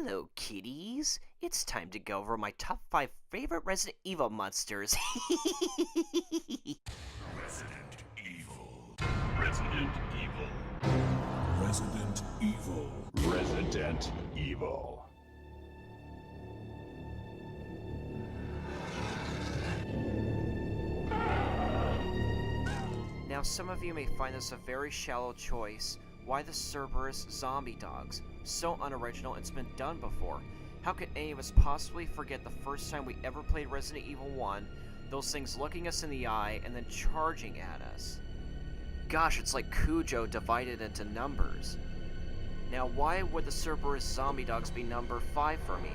Hello, kitties. It's time to go over my top 5 favorite Resident Evil monsters. Resident Evil. Resident Evil. Resident Evil. Resident Evil. Now, some of you may find this a very shallow choice. Why the Cerberus zombie dogs? So unoriginal, it's been done before. How could any of us possibly forget the first time we ever played Resident Evil 1, those things looking us in the eye and then charging at us? Gosh, it's like Cujo divided into numbers. Now, why would the Cerberus zombie dogs be number 5 for me?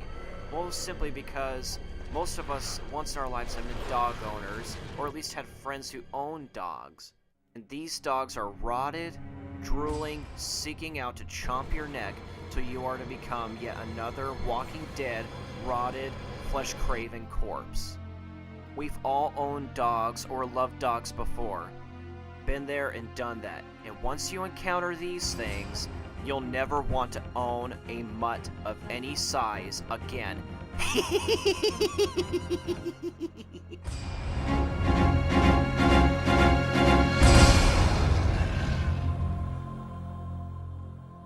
Well, simply because most of us once in our lives have been dog owners, or at least had friends who owned dogs. And these dogs are rotted, drooling, seeking out to chomp your neck till you are to become yet another walking dead, rotted, flesh-craving corpse. We've all owned dogs or loved dogs before. Been there and done that. And once you encounter these things, you'll never want to own a mutt of any size again.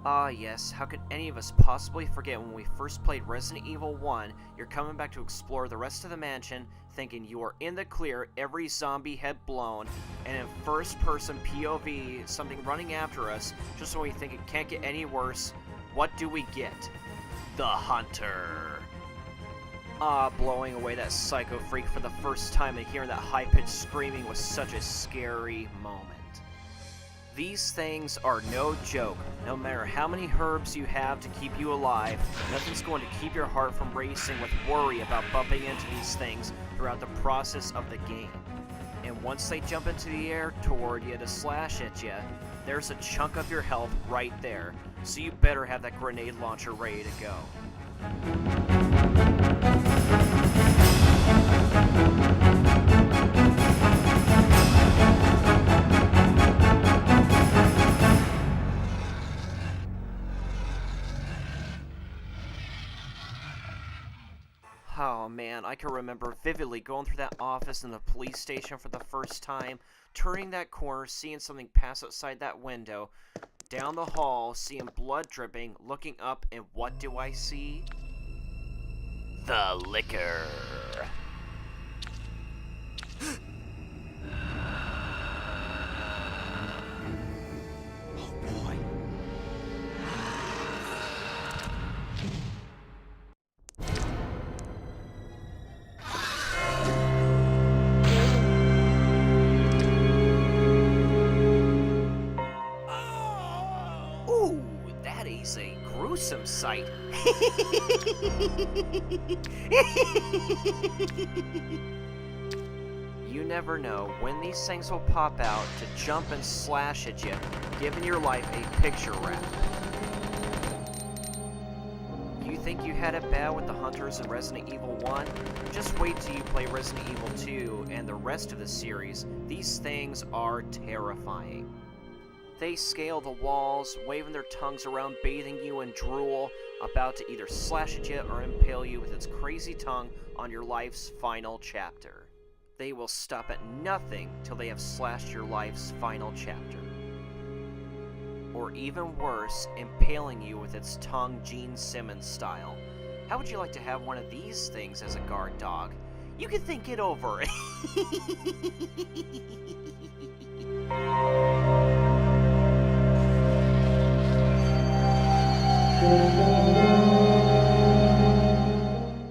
Ah yes, how could any of us possibly forget when we first played Resident Evil 1, you're coming back to explore the rest of the mansion, thinking you are in the clear, every zombie head blown, and in first-person POV, something running after us, just when we think it can't get any worse, what do we get? The Hunter! Ah, blowing away that psycho freak for the first time and hearing that high-pitched screaming was such a scary moment. These things are no joke. No matter how many herbs you have to keep you alive, nothing's going to keep your heart from racing with worry about bumping into these things throughout the process of the game. And once they jump into the air toward you to slash at you, there's a chunk of your health right there, so you better have that grenade launcher ready to go. Oh man, I can remember vividly going through that office in the police station for the first time, turning that corner, seeing something pass outside that window, down the hall, seeing blood dripping, looking up, and what do I see? The liquor. Ooh, that is a gruesome sight. You never know when these things will pop out to jump and slash at you, giving your life a picture wrap. You think you had it bad with the Hunters in Resident Evil 1? Just wait till you play Resident Evil 2 and the rest of the series. These things are terrifying. They scale the walls, waving their tongues around, bathing you in drool, about to either slash at you or impale you with its crazy tongue on your life's final chapter. They will stop at nothing till they have slashed your life's final chapter. Or even worse, impaling you with its tongue Gene Simmons style. How would you like to have one of these things as a guard dog? You can think it over.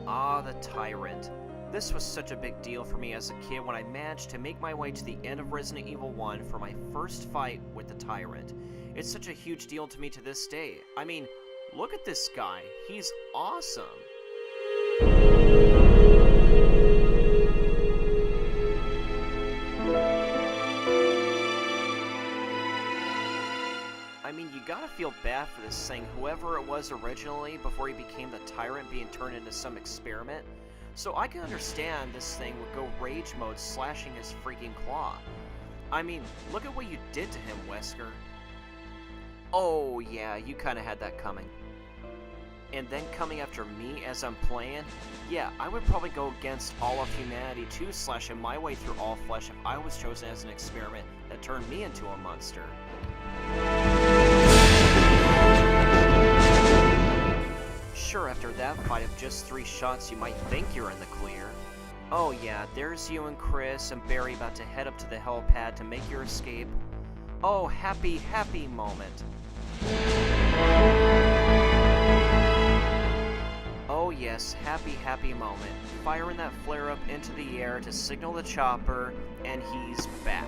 Ah, the Tyrant. This was such a big deal for me as a kid when I managed to make my way to the end of Resident Evil 1 for my first fight with the Tyrant. It's such a huge deal to me to this day. I mean, look at this guy. He's awesome. I mean, you gotta feel bad for this thing, whoever it was originally, before he became the Tyrant being turned into some experiment. So I can understand this thing would go rage mode slashing his freaking claw. I mean, look at what you did to him, Wesker. Oh yeah, you kinda had that coming. and then coming after me as I'm playing, yeah, I would probably go against all of humanity too, slashing my way through all flesh if I was chosen as an experiment that turned me into a monster. Sure, after that fight of just 3 shots, you might think you're in the clear. Oh yeah, there's you and Chris and Barry about to head up to the helipad to make your escape. Oh, happy, happy moment. Oh yes, happy, happy moment. Firing that flare up into the air to signal the chopper, and he's back.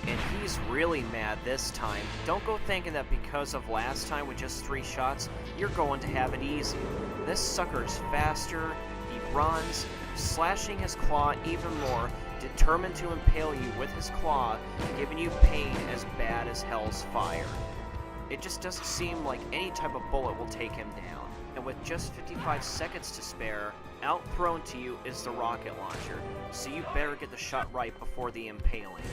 And he's really mad this time. Don't go thinking that because of last time with just 3 shots, you're going to have it easy. This sucker's faster, he runs, slashing his claw even more, determined to impale you with his claw, giving you pain as bad as hell's fire. It just doesn't seem like any type of bullet will take him down. And with just 55 seconds to spare, out thrown to you is the rocket launcher, so you better get the shot right before the impaling.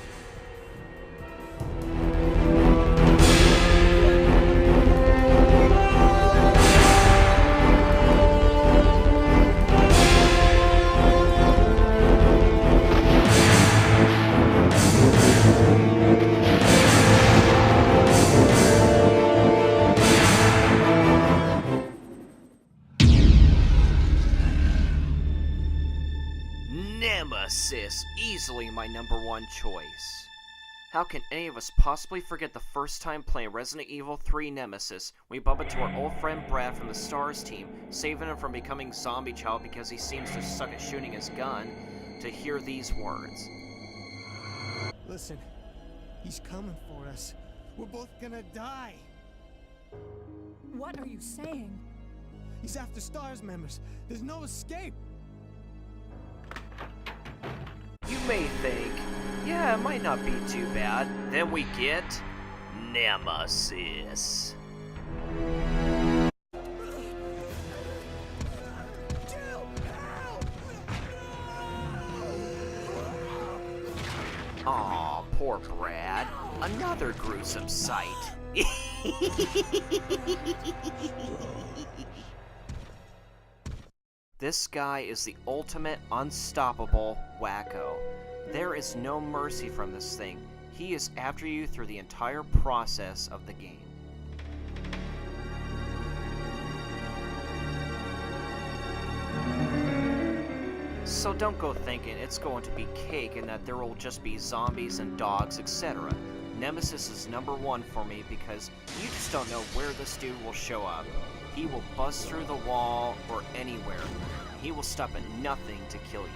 Nemesis, easily my #1 choice. How can any of us possibly forget the first time playing Resident Evil 3 Nemesis? We bump into our old friend Brad from the STARS team, saving him from becoming Zombie Child because he seems to suck at shooting his gun, to hear these words. Listen, he's coming for us. We're both gonna die. What are you saying? He's after STARS members. There's no escape. You may think, yeah, it might not be too bad. Then we get Nemesis. Aw, poor Brad. Another gruesome sight. This guy is the ultimate unstoppable wacko. There is no mercy from this thing. He is after you through the entire process of the game. So don't go thinking it's going to be cake and that there will just be zombies and dogs, etc. Nemesis is #1 for me because you just don't know where this dude will show up. He will bust through the wall or anywhere. He will stop at nothing to kill you.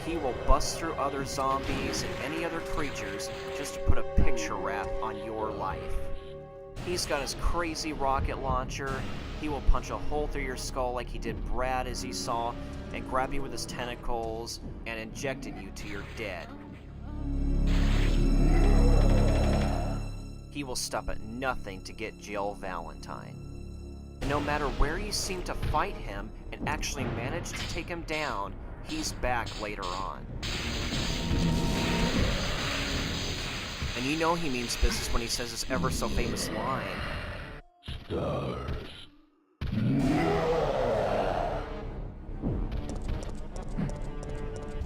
He will bust through other zombies and any other creatures just to put a picture wrap on your life. He's got his crazy rocket launcher. He will punch a hole through your skull like he did Brad as you saw, and grab you with his tentacles and injecting you to your dead. He will stop at nothing to get Jill Valentine. And no matter where you seem to fight him and actually manage to take him down, he's back later on. And you know he means business when he says his ever so famous line. Stars.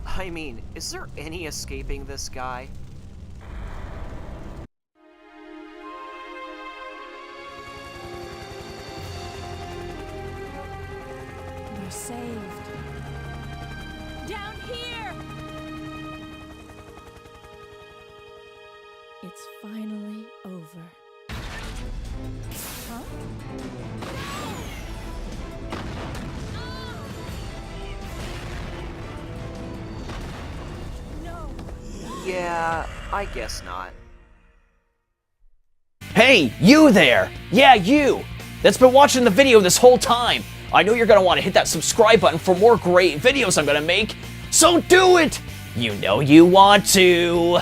I mean, is there any escaping this guy? We're saved. Down here! It's finally over. Huh? No! Yeah, I guess not. Hey, you there! Yeah, you! That's been watching the video this whole time! I know you're gonna want to hit that subscribe button for more great videos I'm gonna make, so do it! You know you want to!